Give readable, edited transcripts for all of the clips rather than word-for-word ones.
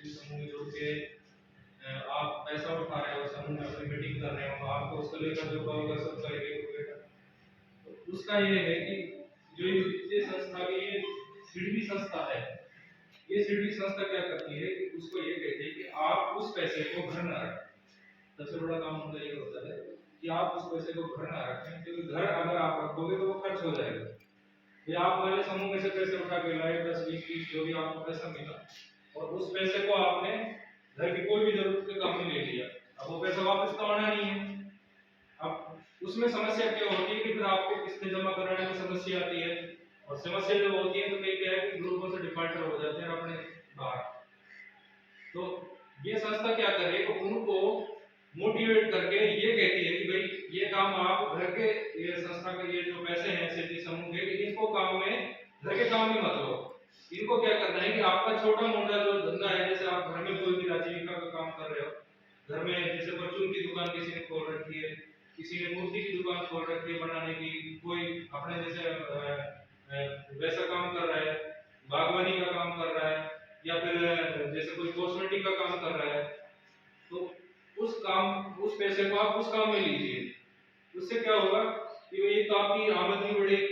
किसी समूह में जुड़ के आप पैसा उठा रहे हो, समूह में अपनी मीटिंग कर रहे हो, आपको उसको लेकर जो होगा सब करेंगे। तो उसका ये है कि जो ये वित्तीय संस्था की ये सीडबी संस्था है, ये सीडबी संस्था क्या करती है कि उसको ये कहती है कि आप उस पैसे को घर ना रखें। सबसे बड़ा काम उनका ये होता है कि आप उस पैसे को घर ना रखें, क्योंकि घर अगर आप रखोगे तो वो खर्च हो जाएगा। ये आप वाले समूह में से पैसे उठा के लाए 10 20 30 जो भी आपको पैसा मिला, और उस पैसे को आपने घर की कोई भी जरूरत के काम में ले लिया, अब वो पैसा वापस तो आना नहीं है। अब उसमें समस्या क्या होती है कि फिर आपको किस्तें जमा कराने की समस्या आती है, और समस्या जब होती है तो कई क्या है कि ग्रुपों से डिफॉल्टर हो जाते हैं अपने बाहर। तो ये संस्था क्या करे कि उनको मोटिवेट करके ये कहती है कि भाई ये काम आप घर के, ये संस्था के ये जो पैसे हैं सिद्धि समूह के, इनको काम में, घर के काम में मत लो। इनको क्या करना है कि आपका छोटा मोटा जो धंधा है, जैसे आप घर में कोई भी आजीविका का काम कर रहे हो, घर में जैसे परचून की दुकान किसी ने खोल रखी है, किसी ने मूर्ति की दुकान खोल रखी है बनाने की, कोई अपने जैसे वैसा काम कर रहा है, बागवानी का काम कर रहा है, या फिर जैसे कोई कॉस्मेटिक का काम कर रहा है, तो उस काम, उस पैसे को आप उस काम में लीजिए। उससे क्या होगा कि भाई तो आपकी आमदनी बढ़ेगी,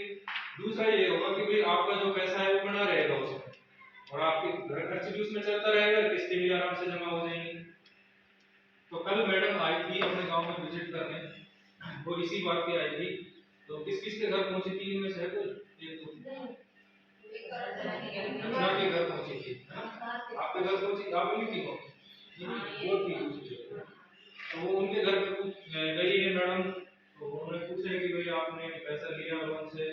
दूसरा ये होगा कि भाई आपका जो पैसा है वो बना रहेगा उसमें, और आपके घर खर्च भी उसमें चलता रहेगा, किस्तें भी आराम से जमा हो जाएंगी। तो कल मैडम आई थी अपने गांव में विजिट करने, वो इसी बात पे आई थी। तो किस किस के घर पहुंची थी इनमें से कोई एक दो अच्छा के घर पहुंची थी, आपके घर पहुंची, आप मिली थी वो थी। तो वो उनके घर पे गई है मैडम, तो उन्होंने पूछा कि भाई आपने पैसा लिया लोन से,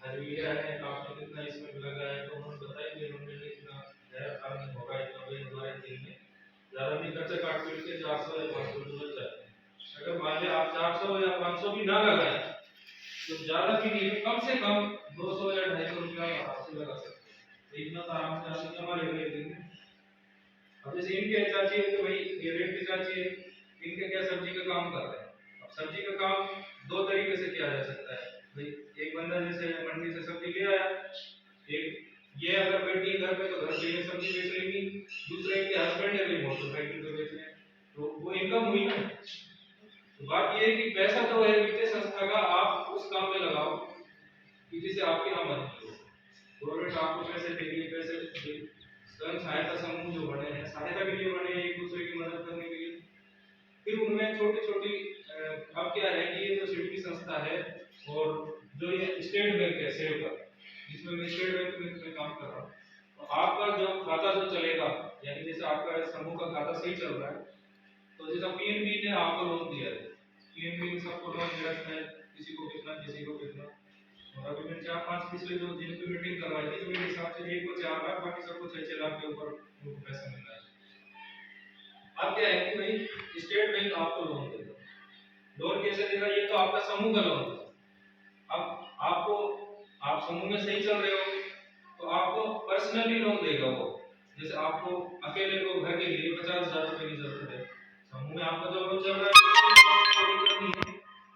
आज लिया है, आपने कितना इसमें लगा है, तो उन्होंने बताया कि उन्होंने इतना है, होगा इतना भाई हमारे दिन में ज्यादा भी खर्चा काट पीट के 400 या 500 रुपये बच जाते हैं। अगर मान लिया आप 400 या 500 भी ना लगाए तो ज्यादा भी नहीं, कम से कम 200 या 250 रुपया आप से लगा सकते हैं, तो इतना तो आराम से आप कमा लेंगे एक दिन में। अब जैसे इनके चाची है तो भाई ये रेट की चाची है, इनके क्या सब्जी का काम कर रहे हैं। अब सब्जी का काम दो तरीके से किया जा सकता है भाई, एक बंदा जैसे मंडी से सब्जी ले आया, एक ये अगर बैठी घर पे तो घर पे ये सब्जी बेच लेंगी, दूसरे के हस्बैंड है भाई मोटरसाइकिल पे बेच रहे हैं, तो वो इनकम हुई ना। तो बात ये है कि पैसा तो है वित्तीय संस्था का, आप उस काम में लगाओ कि जिससे आपकी आमदनी हो। गवर्नमेंट आपको पैसे देगी, पैसे स्वयं सहायता समूह जो बने हैं सहायता के लिए बने हैं, एक दूसरे की मदद करने के लिए। फिर उनमें छोटी छोटी अब क्या है कि ये जो सिडबी संस्था है और जो ये स्टेट बैंक है सेवकर, जिसमें मैं स्टेट बैंक में काम कर रहा हूँ, तो आपका जो खाता जो चलेगा, यानी जैसे आपका समूह का खाता सही चल रहा है, तो जैसा पीएनबी ने आपको लोन दिया है, पीएनबी ने सबको लोन दे रखा है, किसी को कितना किसी को कितना, और अभी मैंने 4-5 पिछले जो जिनकी मीटिंग करवाई थी, तो मेरे हिसाब से एक को 4 लाख, बाकी सबको 6-6 लाख के ऊपर उनको पैसा मिल रहा है। अब क्या है कि भाई स्टेट बैंक आपको लोन देगा, लोन कैसे देगा, ये तो आपका समूह का लोन है। अब आपको, आप समूह में सही चल रहे हो तो आपको पर्सनली लोन देगा वो, जैसे आपको अकेले को घर के लिए 50,000 रुपए की जरूरत है, समूह में आपका जो लोन चल रहा है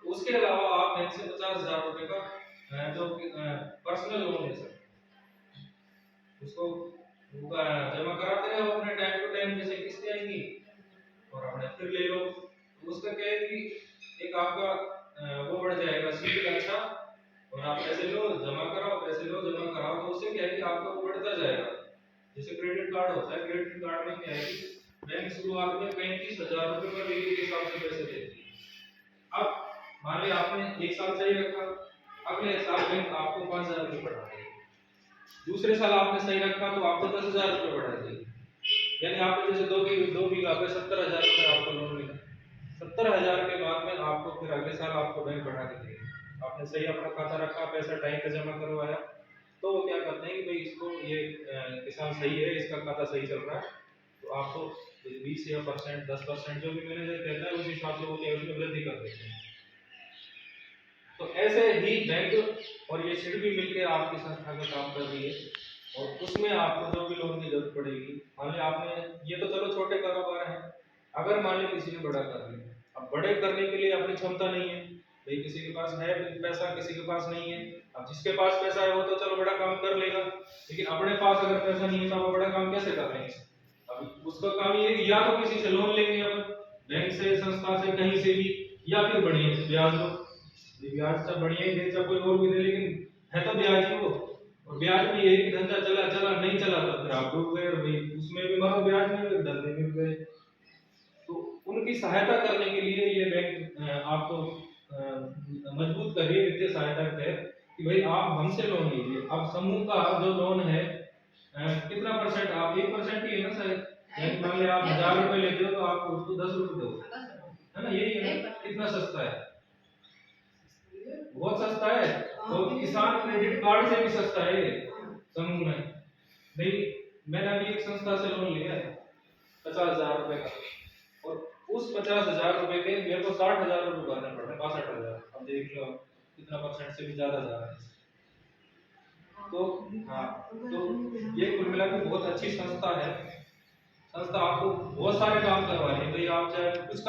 उसके अलावा आप बैंक से 50,000 रुपए का जो पर्सनल लोन ले सकते हैं, उसको जमा कराते रहो अपने टाइम टू टाइम, जैसे किस्तें आएंगी और अपने फिर ले लो। तो उसका क्या है कि एक आपका वो बढ़ जाएगा सिबिल अच्छा, और आप पैसे लो जमा कराओ, पैसे लो जमा कराओ, तो उससे क्या है कि आपका वो बढ़ता जाएगा। जैसे क्रेडिट कार्ड होता है, क्रेडिट कार्ड में क्या है कि बैंक शुरुआत में 35,000 रुपए पर वीकली के हिसाब से पैसे देती है। अब मान लिया आपने एक साल सही रखा, अगले साल बैंक आपको 5,000 रुपए बढ़ा देगी, दूसरे साल आपने सही रखा तो आपको 10,000 रुपए बढ़ा देगी, यानी आपने जैसे दो बीघा पे 70,000 रुपए आपको लोन मिला, 70,000 के बाद में आपको फिर अगले साल आपको बैंक बढ़ा के देगी। आपने सही अपना खाता रखा, पैसा टाइम पे जमा करवाया, तो वो क्या करते हैं कि भाई इसको ये किसान सही है, इसका खाता सही चल रहा है, तो आपको 20 या परसेंट 10% जो भी मैनेजर कहता है उस हिसाब से वो क्या उसमें वृद्धि कर देते हैं। तो ऐसे ही बैंक और ये सिडबी मिलकर आपकी संस्था का काम कर रही है, और उसमें आपको जो भी लोन की जरूरत पड़ेगी, मान लीजिए आपने, ये तो चलो छोटे कारोबार हैं, अगर मान लीजिए किसी ने बड़ा कर लिया, अब बड़े करने के लिए अपनी क्षमता नहीं है भाई, किसी के पास है पैसा किसी के पास नहीं है, अब जिसके पास पैसा है वो तो चलो बड़ा काम कर लेगा, लेकिन अपने पास अगर पैसा नहीं है तो वो बड़ा काम कैसे कर लेंगे। अब उसका काम ये है कि या तो किसी से लोन लेंगे अपन, बैंक से, संस्था से, कहीं से भी, या फिर बढ़िया से ब्याज लो। ये ब्याज तो बढ़िया ही दे, चाहे कोई और भी दे, लेकिन है तो ब्याज ही वो। और ब्याज में यही कि धंधा चला चला, नहीं चला तो फिर आप डूब गए, और भाई उसमें भी मरो ब्याज में भी, धंधे में भी गए। तो उनकी सहायता करने के लिए ये बैंक आपको मजबूत कर रही है वित्तीय सहायता के तहत कि भाई आप हमसे लोन लीजिए। अब समूह का जो लोन है कितना परसेंट, आप 1% ही है ना शायद, यानी मान लिया आप 1000 रुपए लेते हो तो आपको उसको 10 रुपए दो, है ना, यही है ना? कितना सस्ता है, बहुत सस्ता है। और किसान क्रेडिट कार्ड से भी सस्ता है ये समूह में। नहीं, मैंने अभी एक संस्था से लोन लिया है 50,000 रुपए का, और उस 50,000 रुपए के मेरे को 60,000 रुपए भरने पड़ रहे हैं, 62,000। अब देख लो कितना परसेंट से भी ज्यादा जा रहा है। तो हाँ, तो ये कुल मिला के बहुत अच्छी संस्था है। संस्था आपको बहुत सारे काम करवा रही है, भाई आप चाहे कुछ का